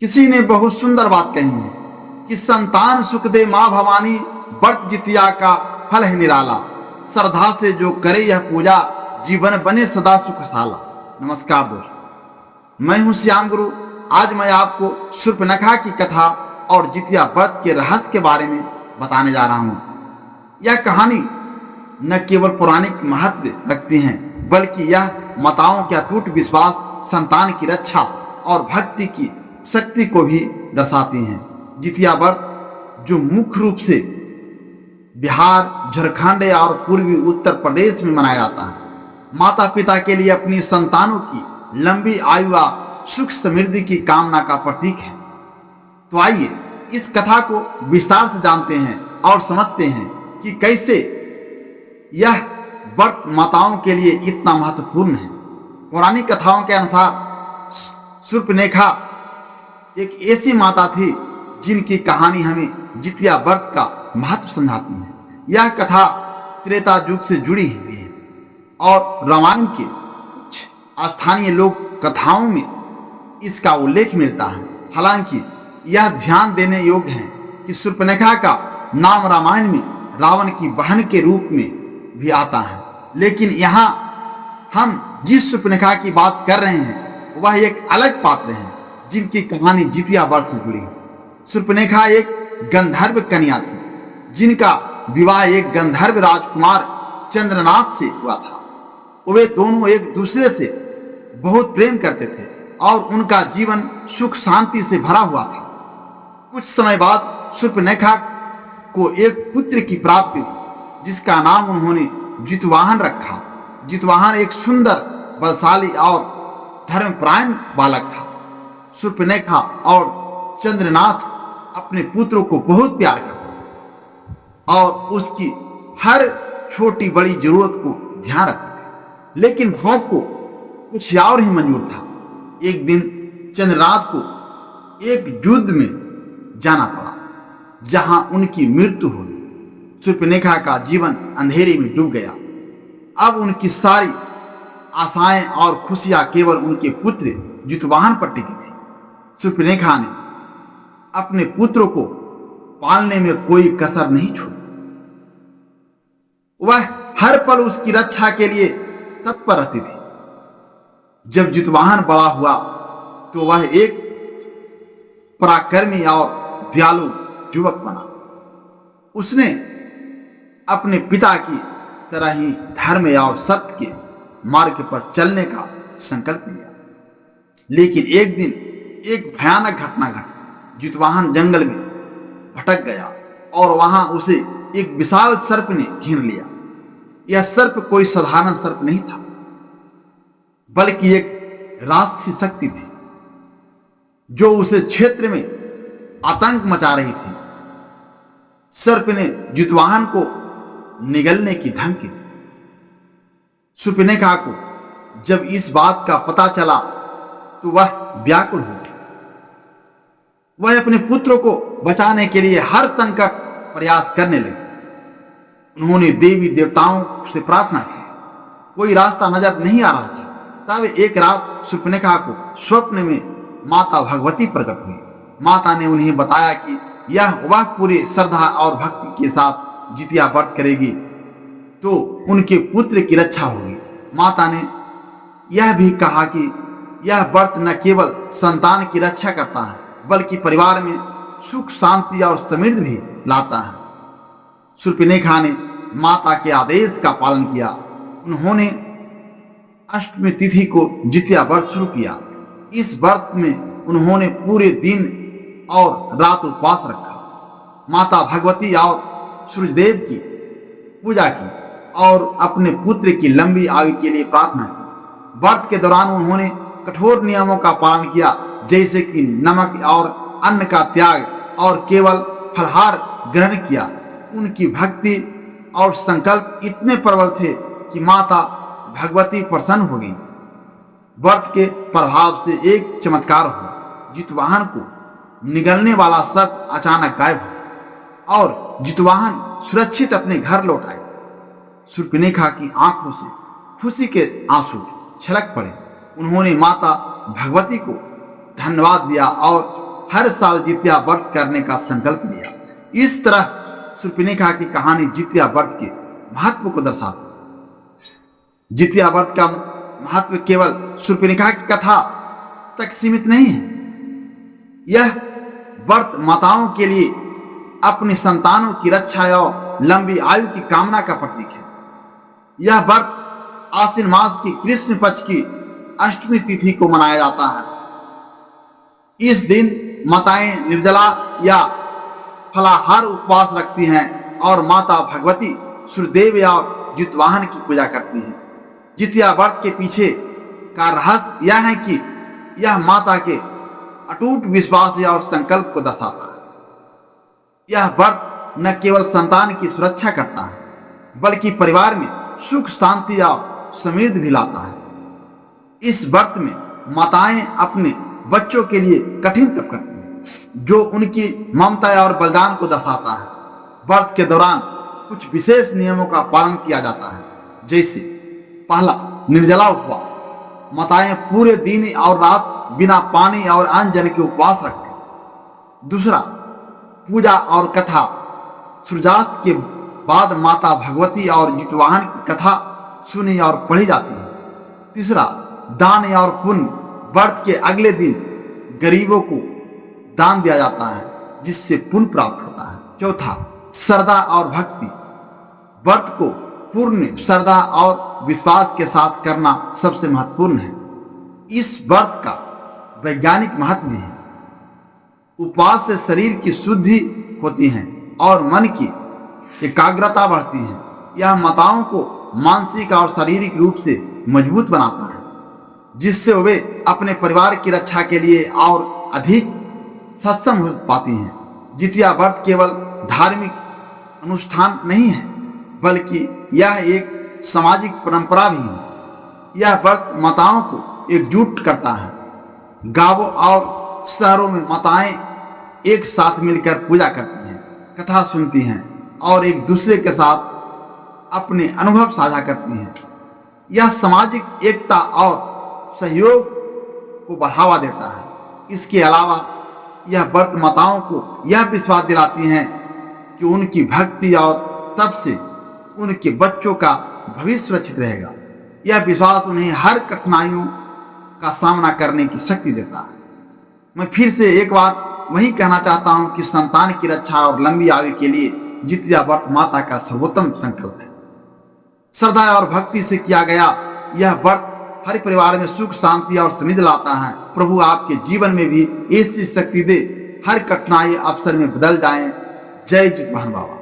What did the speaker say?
किसी ने बहुत सुंदर बात कही है कि संतान सुख दे मां भवानी, व्रत जितिया का फल है निराला। श्रद्धा से जो करे यह पूजा, जीवन बने सदा सुखसाला। नमस्कार दोस्तों, मैं हूं श्याम गुरु। आज मैं आपको शूर्पणखा की कथा और जितिया व्रत के रहस्य के बारे में बताने जा रहा हूं। यह कहानी न केवल पौराणिक महत्व रखती है, बल्कि यह माताओं के अटूट विश्वास, संतान की रक्षा और भक्ति की शक्ति को भी दर्शाती हैं। जितिया व्रत जो मुख्य रूप से बिहार, झारखंड और पूर्वी उत्तर प्रदेश में मनाया जाता है, माता पिता के लिए अपनी संतानों की लंबी आयु व सुख समृद्धि की कामना का प्रतीक है। तो आइए इस कथा को विस्तार से जानते हैं और समझते हैं कि कैसे यह व्रत माताओं के लिए इतना महत्वपूर्ण है। पौराणिक कथाओं के अनुसार शूर्पणखा एक ऐसी माता थी जिनकी कहानी हमें जितिया व्रत का महत्व समझाती है। यह कथा त्रेता युग से जुड़ी हुई है और रामायण के कुछ स्थानीय लोक कथाओं में इसका उल्लेख मिलता है। हालांकि यह ध्यान देने योग्य है कि शूर्पणखा का नाम रामायण में रावण की बहन के रूप में भी आता है, लेकिन यहाँ हम जिस शूर्पणखा की बात कर रहे हैं वह एक अलग पात्र है जिनकी कहानी जितिया व्रत से जुड़ी है। शूर्पणखा एक गंधर्व कन्या थी जिनका विवाह एक गंधर्व राजकुमार चंद्रनाथ से हुआ था। वे दोनों एक दूसरे से बहुत प्रेम करते थे और उनका जीवन सुख शांति से भरा हुआ था। कुछ समय बाद शूर्पणखा को एक पुत्र की प्राप्ति हुई जिसका नाम उन्होंने जितवाहन रखा। जितवाहन एक सुंदर, बलशाली और धर्मपरायण बालक था। शूर्पणखा और चंद्रनाथ अपने पुत्र को बहुत प्यार करते और उसकी हर छोटी बड़ी जरूरत को ध्यान रखते थे, लेकिन भोग को कुछ और ही मंजूर था। एक दिन चंद्रनाथ को एक युद्ध में जाना पड़ा जहां उनकी मृत्यु हुई। शूर्पणखा का जीवन अंधेरे में डूब गया। अब उनकी सारी आशाएं और खुशियां केवल उनके पुत्र जितवाहन पर टिकी थी। शूर्पणखा ने अपने पुत्र को पालने में कोई कसर नहीं छोड़ी। वह हर पल उसकी रक्षा के लिए तत्पर रहती थी। जब जितवाहन बड़ा हुआ तो वह एक पराक्रमी और दयालु युवक बना। उसने अपने पिता की तरह ही धर्म और सत्य के मार्ग पर चलने का संकल्प लिया। लेकिन एक दिन एक भयानक घटना घटी। जितवाहन जंगल में भटक गया और वहां उसे एक विशाल सर्प ने घेर लिया। यह सर्प कोई साधारण सर्प नहीं था, बल्कि एक राक्षसी शक्ति थी जो उसे क्षेत्र में आतंक मचा रही थी। सर्प ने जितवाहन को निगलने की धमकी दी। शूर्पणखा को जब इस बात का पता चला तो वह व्याकुल हो उठी। वह अपने पुत्र को बचाने के लिए हर संकट प्रयास करने लगी। उन्होंने देवी देवताओं से प्रार्थना की। कोई रास्ता नजर नहीं आ रहा था। तब एक रात शूर्पणखा को स्वप्न में माता भगवती प्रकट हुई। माता ने उन्हें बताया कि वह पूरी श्रद्धा और भक्ति के साथ जितिया व्रत करेगी तो उनके पुत्र की रक्षा होगी। माता ने यह भी कहा कि यह व्रत न केवल संतान की रक्षा करता है, बल्कि परिवार में सुख शांति और समृद्धि भी लाता है। शूर्पणखा ने माता के आदेश का पालन किया। उन्होंने अष्टमी तिथि को जितिया व्रत शुरू किया। इस व्रत में उन्होंने पूरे दिन और रात उपवास रखा। माता भगवती और सूर्यदेव की पूजा की और अपने पुत्र की लंबी आयु के लिए प्रार्थना की। व्रत के दौरान उन्होंने कठोर नियमों का पालन किया, जैसे कि नमक और अन्न का त्याग और केवल फलहार ग्रहण किया। उनकी भक्ति और संकल्प इतने प्रबल थे कि माता भगवती प्रसन्न हो गई। व्रत के प्रभाव से एक चमत्कार हुआ। जितवाहन को निगलने वाला सर्प अचानक गायब हो और जितवाहन सुरक्षित अपने घर लौट आए। शूर्पणखा की आंखों से खुशी के आंसू छलक पड़े। उन्होंने माता भगवती को धन्यवाद दिया और हर साल जितिया व्रत करने का संकल्प लिया। इस तरह शूर्पणखा की कहानी जितिया व्रत के महत्व को दर्शाती है। जितिया व्रत का महत्व केवल शूर्पणखा की कथा तक सीमित नहीं है। यह व्रत माताओं के लिए अपनी संतानों की रक्षा और लंबी आयु की कामना का प्रतीक है। यह व्रत आश्विन मास की कृष्ण पक्ष की अष्टमी तिथि को मनाया जाता है। इस दिन माताएं निर्जला या फलाहार उपवास रखती हैं और माता भगवती सूर्यदेव या जितवाहन की पूजा करती हैं। जितिया व्रत के पीछे का रहस्य यह है कि यह माता के अटूट विश्वास और संकल्प को दर्शाता है। यह व्रत न केवल संतान की सुरक्षा करता है बल्कि परिवार में सुख शांति और समृद्धि भी लाता है। इस व्रत में माताएं अपने बच्चों के लिए कठिन तप करती हैं, जो उनकी ममता और बलिदान को दर्शाता है। व्रत के दौरान कुछ विशेष नियमों का पालन किया जाता है, जैसे पहला, निर्जला उपवास। माताएं पूरे दिन और रात बिना पानी और अन्न जल के उपवास रखते हैं। दूसरा, पूजा और कथा। सूर्यास्त के बाद माता भगवती और जितवाहन की कथा सुनी और पढ़ी जाती है। तीसरा, दान और पुण्य। व्रत के अगले दिन गरीबों को दान दिया जाता है, जिससे पुण्य प्राप्त होता है। चौथा, श्रद्धा और भक्ति। व्रत को पूर्ण श्रद्धा और विश्वास के साथ करना सबसे महत्वपूर्ण है। इस व्रत का वैज्ञानिक महत्व भी है। उपवास से शरीर की शुद्धि होती है और मन की एकाग्रता बढ़ती है। यह माताओं को मानसिक और शारीरिक रूप से मजबूत बनाता है, जिससे वे अपने परिवार की रक्षा के लिए और अधिक सक्षम हो पाती हैं। जितिया व्रत केवल धार्मिक अनुष्ठान नहीं है, बल्कि यह एक सामाजिक परंपरा भी है। यह व्रत माताओं को एकजुट करता है। गांवों और शहरों में माताएं एक साथ मिलकर पूजा करती हैं, कथा सुनती हैं और एक दूसरे के साथ अपने अनुभव साझा करती हैं। यह सामाजिक एकता और सहयोग को बढ़ावा देता है। इसके अलावा यह व्रत माताओं को यह विश्वास दिलाती हैं कि उनकी भक्ति और तप से उनके बच्चों का भविष्य सुरक्षित रहेगा। यह विश्वास उन्हें हर कठिनाइयों का सामना करने की शक्ति देता है। मैं फिर से एक बार वही कहना चाहता हूं कि संतान की रक्षा और लंबी आयु के लिए जितिया व्रत माता का सर्वोत्तम संकल्प है। श्रद्धा और भक्ति से किया गया यह व्रत हर परिवार में सुख शांति और समृद्धि लाता है। प्रभु आपके जीवन में भी ऐसी शक्ति दे, हर कठिनाई अवसर में बदल जाए। जय जितवाहन बाबा।